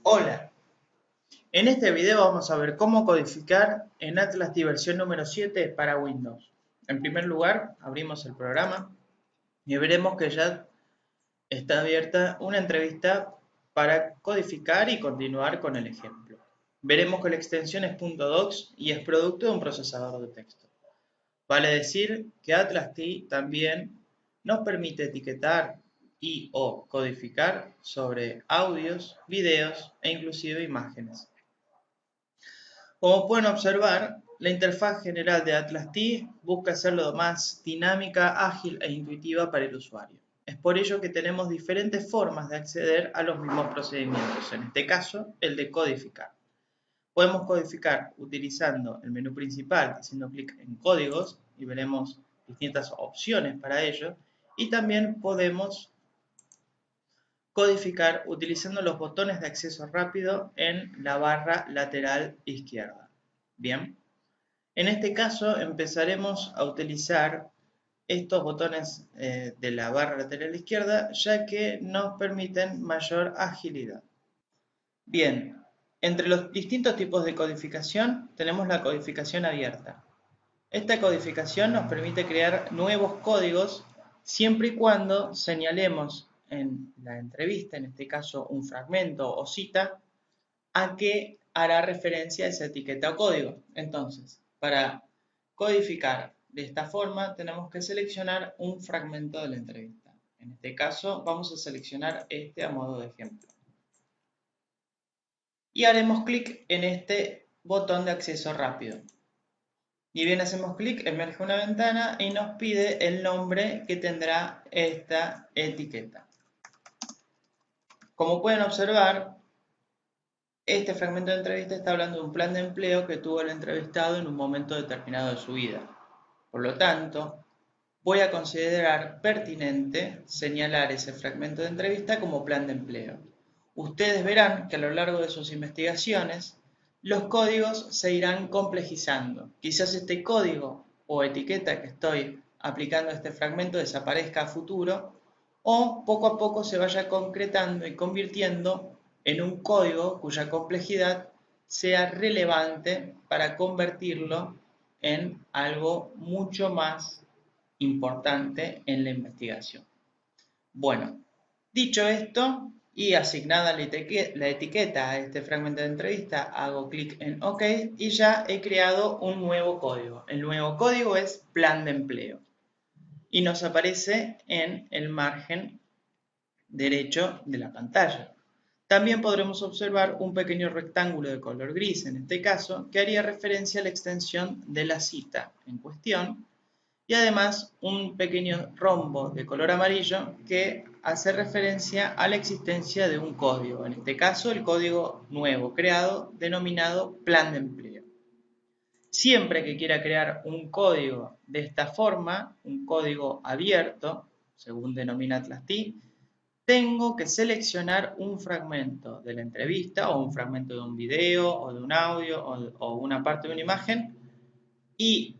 Hola, en este video vamos a ver cómo codificar en Atlas versión número 7 para Windows. En primer lugar, abrimos el programa y veremos que ya está abierta una entrevista para codificar y continuar con el ejemplo. Veremos que la extensión es .docs y es producto de un procesador de texto. Vale decir que Atlas también nos permite etiquetar y o codificar sobre audios, videos e inclusive imágenes. Como pueden observar, la interfaz general de Atlas T busca ser lo más dinámica, ágil e intuitiva para el usuario. Es por ello que tenemos diferentes formas de acceder a los mismos procedimientos, en este caso, el de codificar. Podemos codificar utilizando el menú principal, haciendo clic en códigos, y veremos distintas opciones para ello, y también podemos codificar utilizando los botones de acceso rápido en la barra lateral izquierda. Bien, en este caso empezaremos a utilizar estos botones de la barra lateral izquierda, ya que nos permiten mayor agilidad. Bien, entre los distintos tipos de codificación tenemos la codificación abierta. Esta codificación nos permite crear nuevos códigos siempre y cuando señalemos en la entrevista, en este caso un fragmento o cita, a qué hará referencia esa etiqueta o código. Entonces, para codificar de esta forma tenemos que seleccionar un fragmento de la entrevista. En este caso vamos a seleccionar este a modo de ejemplo. Y haremos clic en este botón de acceso rápido. Y bien hacemos clic, emerge una ventana y nos pide el nombre que tendrá esta etiqueta. Como pueden observar, este fragmento de entrevista está hablando de un plan de empleo que tuvo el entrevistado en un momento determinado de su vida. Por lo tanto, voy a considerar pertinente señalar ese fragmento de entrevista como plan de empleo. Ustedes verán que a lo largo de sus investigaciones, los códigos se irán complejizando. Quizás este código o etiqueta que estoy aplicando a este fragmento desaparezca a futuro, o poco a poco se vaya concretando y convirtiendo en un código cuya complejidad sea relevante para convertirlo en algo mucho más importante en la investigación. Bueno, dicho esto y asignada la etiqueta a este fragmento de entrevista, hago clic en OK y ya he creado un nuevo código. El nuevo código es plan de empleo y nos aparece en el margen derecho de la pantalla. También podremos observar un pequeño rectángulo de color gris, en este caso, que haría referencia a la extensión de la cita en cuestión, y además un pequeño rombo de color amarillo que hace referencia a la existencia de un código, en este caso el código nuevo creado denominado plan de empleo. Siempre que quiera crear un código de esta forma, un código abierto, según denomina Atlas T, tengo que seleccionar un fragmento de la entrevista o un fragmento de un video o de un audio o una parte de una imagen y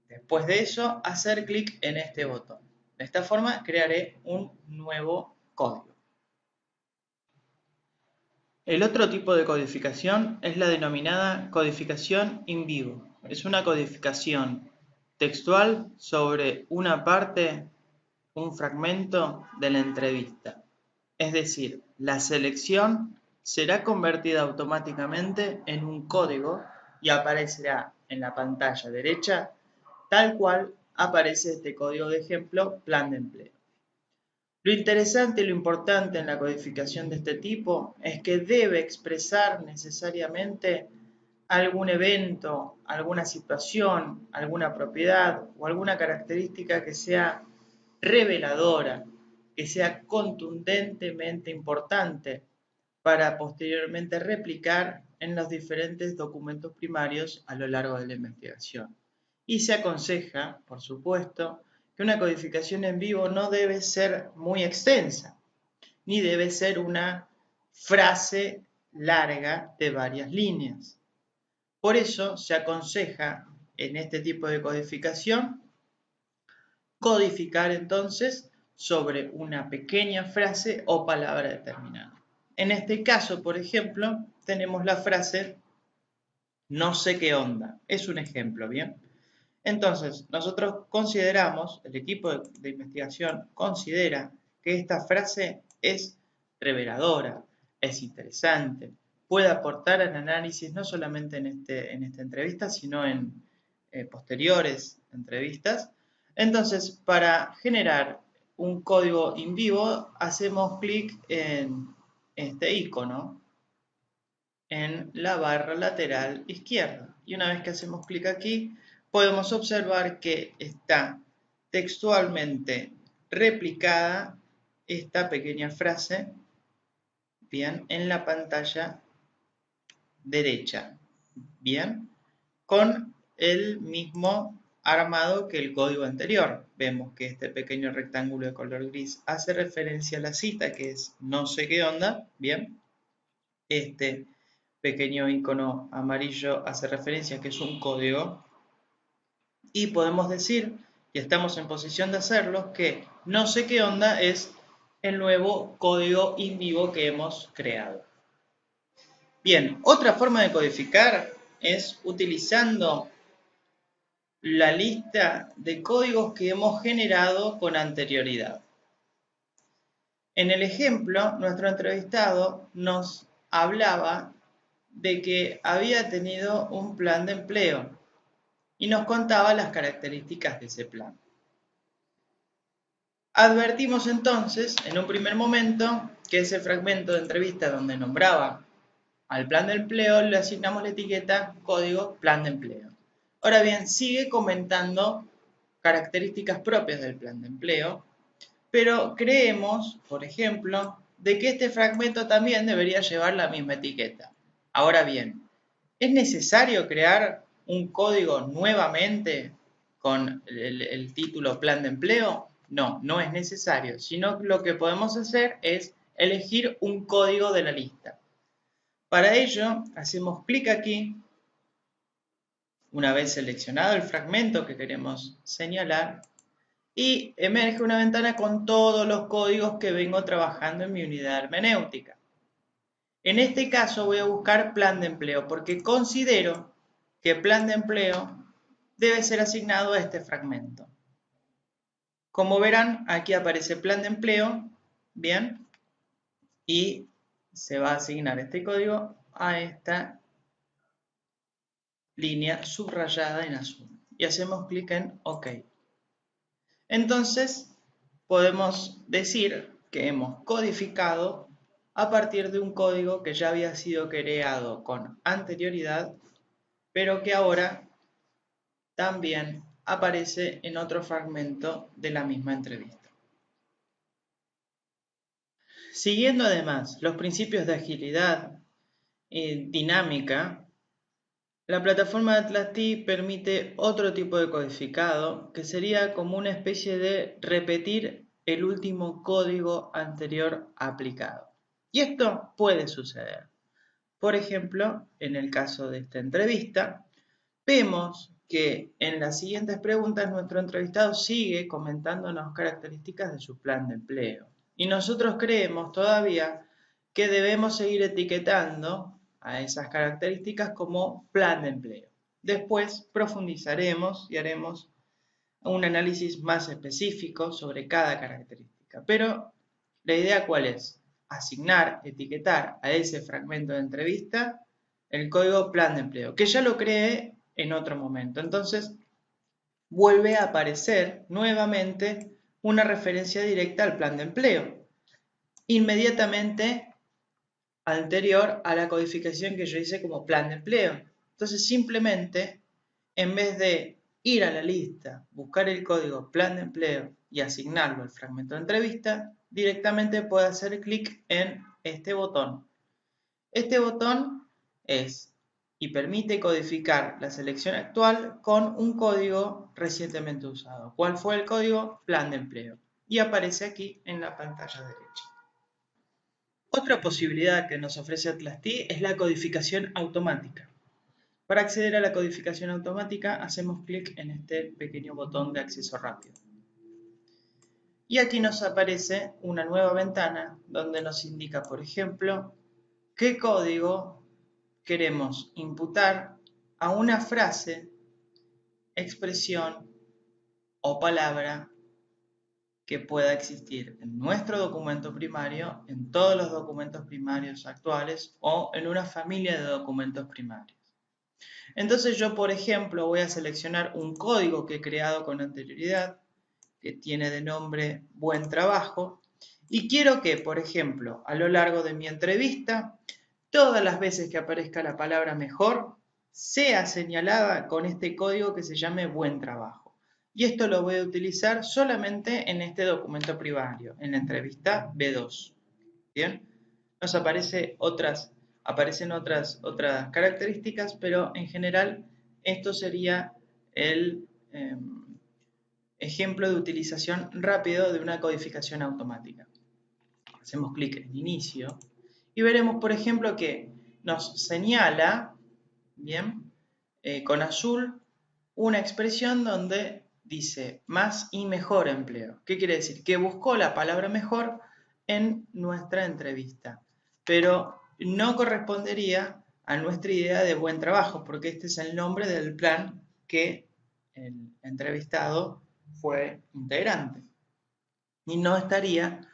después de eso hacer clic en este botón. De esta forma crearé un nuevo código. El otro tipo de codificación es la denominada codificación in vivo. Es una codificación textual sobre una parte, un fragmento de la entrevista. Es decir, la selección será convertida automáticamente en un código y aparecerá en la pantalla derecha tal cual aparece este código de ejemplo plan de empleo. Lo interesante y lo importante en la codificación de este tipo es que debe expresar necesariamente algún evento, alguna situación, alguna propiedad o alguna característica que sea reveladora, que sea contundentemente importante para posteriormente replicar en los diferentes documentos primarios a lo largo de la investigación. Y se aconseja, por supuesto, que una codificación en vivo no debe ser muy extensa, ni debe ser una frase larga de varias líneas. Por eso se aconseja en este tipo de codificación codificar entonces sobre una pequeña frase o palabra determinada. En este caso, por ejemplo, tenemos la frase no sé qué onda. Es un ejemplo, ¿bien? Entonces, nosotros consideramos, el equipo de investigación considera que esta frase es reveladora, es interesante, puede aportar al análisis no solamente en esta entrevista, sino en posteriores entrevistas. Entonces, para generar un código in vivo, hacemos clic en este icono en la barra lateral izquierda. Y una vez que hacemos clic aquí, podemos observar que está textualmente replicada esta pequeña frase, bien, en la pantalla derecha, bien, con el mismo armado que el código anterior. Vemos que este pequeño rectángulo de color gris hace referencia a la cita, que es no sé qué onda, bien. Este pequeño icono amarillo hace referencia a que es un código. Y podemos decir, y estamos en posición de hacerlo, que no sé qué onda es el nuevo código in vivo que hemos creado. Bien, otra forma de codificar es utilizando la lista de códigos que hemos generado con anterioridad. En el ejemplo, nuestro entrevistado nos hablaba de que había tenido un plan de empleo y nos contaba las características de ese plan. Advertimos entonces, en un primer momento, que ese fragmento de entrevista donde nombraba al plan de empleo le asignamos la etiqueta código plan de empleo. Ahora bien, sigue comentando características propias del plan de empleo, pero creemos, por ejemplo, de que este fragmento también debería llevar la misma etiqueta. Ahora bien, ¿es necesario crear un código nuevamente con el título plan de empleo? No, no es necesario, sino lo que podemos hacer es elegir un código de la lista. Para ello, hacemos clic aquí, una vez seleccionado el fragmento que queremos señalar, y emerge una ventana con todos los códigos que vengo trabajando en mi unidad hermenéutica. En este caso voy a buscar plan de empleo porque considero que plan de empleo debe ser asignado a este fragmento. Como verán, aquí aparece plan de empleo, bien, y se va a asignar este código a esta línea subrayada en azul. Y hacemos clic en OK. Entonces, podemos decir que hemos codificado a partir de un código que ya había sido creado con anterioridad, pero que ahora también aparece en otro fragmento de la misma entrevista. Siguiendo además los principios de agilidad y dinámica, la plataforma de Atlas-T permite otro tipo de codificado que sería como una especie de repetir el último código anterior aplicado. Y esto puede suceder. Por ejemplo, en el caso de esta entrevista, vemos que en las siguientes preguntas nuestro entrevistado sigue comentándonos características de su plan de empleo. Y nosotros creemos todavía que debemos seguir etiquetando a esas características como plan de empleo. Después profundizaremos y haremos un análisis más específico sobre cada característica. Pero la idea ¿cuál es? Asignar, etiquetar a ese fragmento de entrevista el código plan de empleo, que ya lo creé en otro momento. Entonces, vuelve a aparecer nuevamente una referencia directa al plan de empleo, inmediatamente anterior a la codificación que yo hice como plan de empleo. Entonces, simplemente, en vez de ir a la lista, buscar el código plan de empleo y asignarlo al fragmento de entrevista, directamente puedo hacer clic en este botón. Este botón es y permite codificar la selección actual con un código recientemente usado. ¿Cuál fue el código? Plan de empleo. Y aparece aquí en la pantalla derecha. Otra posibilidad que nos ofrece Atlas-T es la codificación automática. Para acceder a la codificación automática hacemos clic en este pequeño botón de acceso rápido. Y aquí nos aparece una nueva ventana donde nos indica, por ejemplo, qué código queremos imputar a una frase, expresión o palabra que pueda existir en nuestro documento primario, en todos los documentos primarios actuales o en una familia de documentos primarios. Entonces yo, por ejemplo, voy a seleccionar un código que he creado con anterioridad, que tiene de nombre Buen Trabajo, y quiero que, por ejemplo, a lo largo de mi entrevista, todas las veces que aparezca la palabra mejor, sea señalada con este código que se llame Buen Trabajo. Y esto lo voy a utilizar solamente en este documento primario, en la entrevista B2. ¿Bien? Nos aparecen otras características, pero en general esto sería el ejemplo de utilización rápido de una codificación automática. Hacemos clic en inicio y veremos, por ejemplo, que nos señala, bien, con azul, una expresión donde dice más y mejor empleo. ¿Qué quiere decir? Que buscó la palabra mejor en nuestra entrevista, pero no correspondería a nuestra idea de buen trabajo, porque este es el nombre del plan que el entrevistado fue integrante. Y no estaría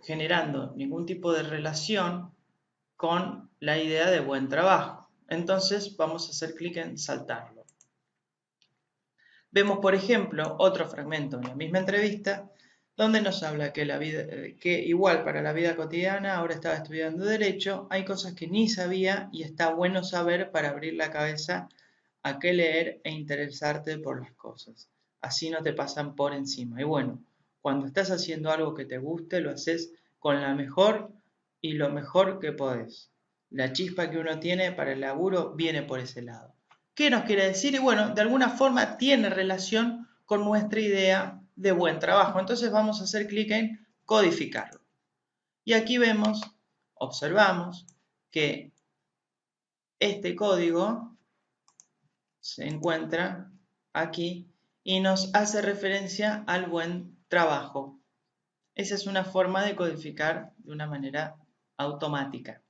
generando ningún tipo de relación con la idea de buen trabajo. Entonces vamos a hacer clic en saltarlo. Vemos, por ejemplo, otro fragmento en la misma entrevista donde nos habla que igual para la vida cotidiana, ahora estaba estudiando Derecho, hay cosas que ni sabía y está bueno saber para abrir la cabeza a qué leer e interesarte por las cosas. Así no te pasan por encima. Y bueno, cuando estás haciendo algo que te guste, lo haces con la mejor y lo mejor que podés. La chispa que uno tiene para el laburo viene por ese lado. ¿Qué nos quiere decir? Y bueno, de alguna forma tiene relación con nuestra idea de buen trabajo. Entonces vamos a hacer clic en codificarlo. Y aquí vemos, observamos que este código se encuentra aquí y nos hace referencia al buen trabajo. Esa es una forma de codificar de una manera automática.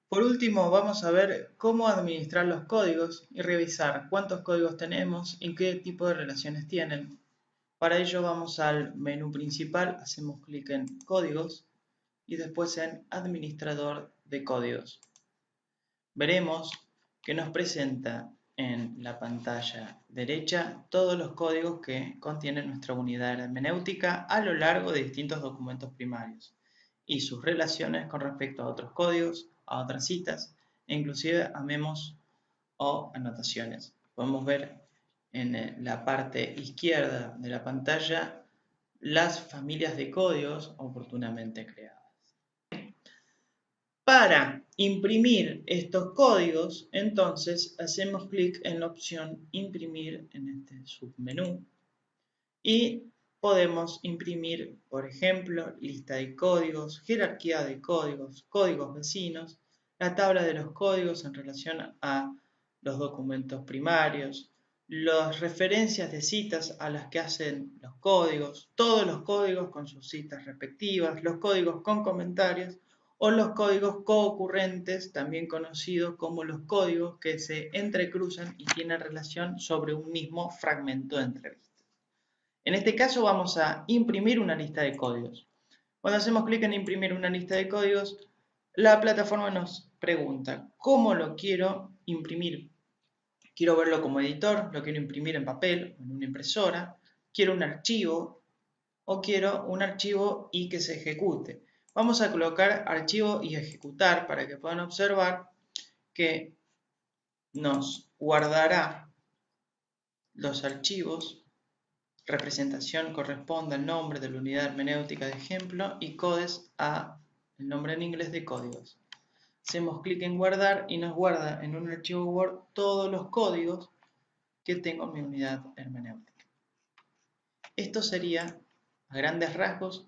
Por último, vamos a ver cómo administrar los códigos y revisar cuántos códigos tenemos y qué tipo de relaciones tienen. Para ello vamos al menú principal, hacemos clic en Códigos y después en Administrador de códigos. Veremos que nos presenta en la pantalla derecha todos los códigos que contiene nuestra unidad hermenéutica a lo largo de distintos documentos primarios y sus relaciones con respecto a otros códigos, a otras citas e inclusive a memos o anotaciones. Podemos ver en la parte izquierda de la pantalla las familias de códigos oportunamente creadas. Para imprimir estos códigos, entonces hacemos clic en la opción Imprimir en este submenú y podemos imprimir, por ejemplo, lista de códigos, jerarquía de códigos, códigos vecinos, la tabla de los códigos en relación a los documentos primarios, las referencias de citas a las que hacen los códigos, todos los códigos con sus citas respectivas, los códigos con comentarios o los códigos coocurrentes, también conocidos como los códigos que se entrecruzan y tienen relación sobre un mismo fragmento de entrevista. En este caso vamos a imprimir una lista de códigos. Cuando hacemos clic en imprimir una lista de códigos, la plataforma nos pregunta cómo lo quiero imprimir. Quiero verlo como editor, lo quiero imprimir en papel, en una impresora, quiero un archivo o quiero un archivo y que se ejecute. Vamos a colocar archivo y ejecutar para que puedan observar que nos guardará los archivos. Representación corresponde al nombre de la unidad hermenéutica de ejemplo y codes a el nombre en inglés de códigos. Hacemos clic en guardar y nos guarda en un archivo Word todos los códigos que tengo en mi unidad hermenéutica. Esto sería, a grandes rasgos,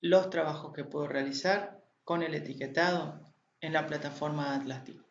los trabajos que puedo realizar con el etiquetado en la plataforma Atlas TIC.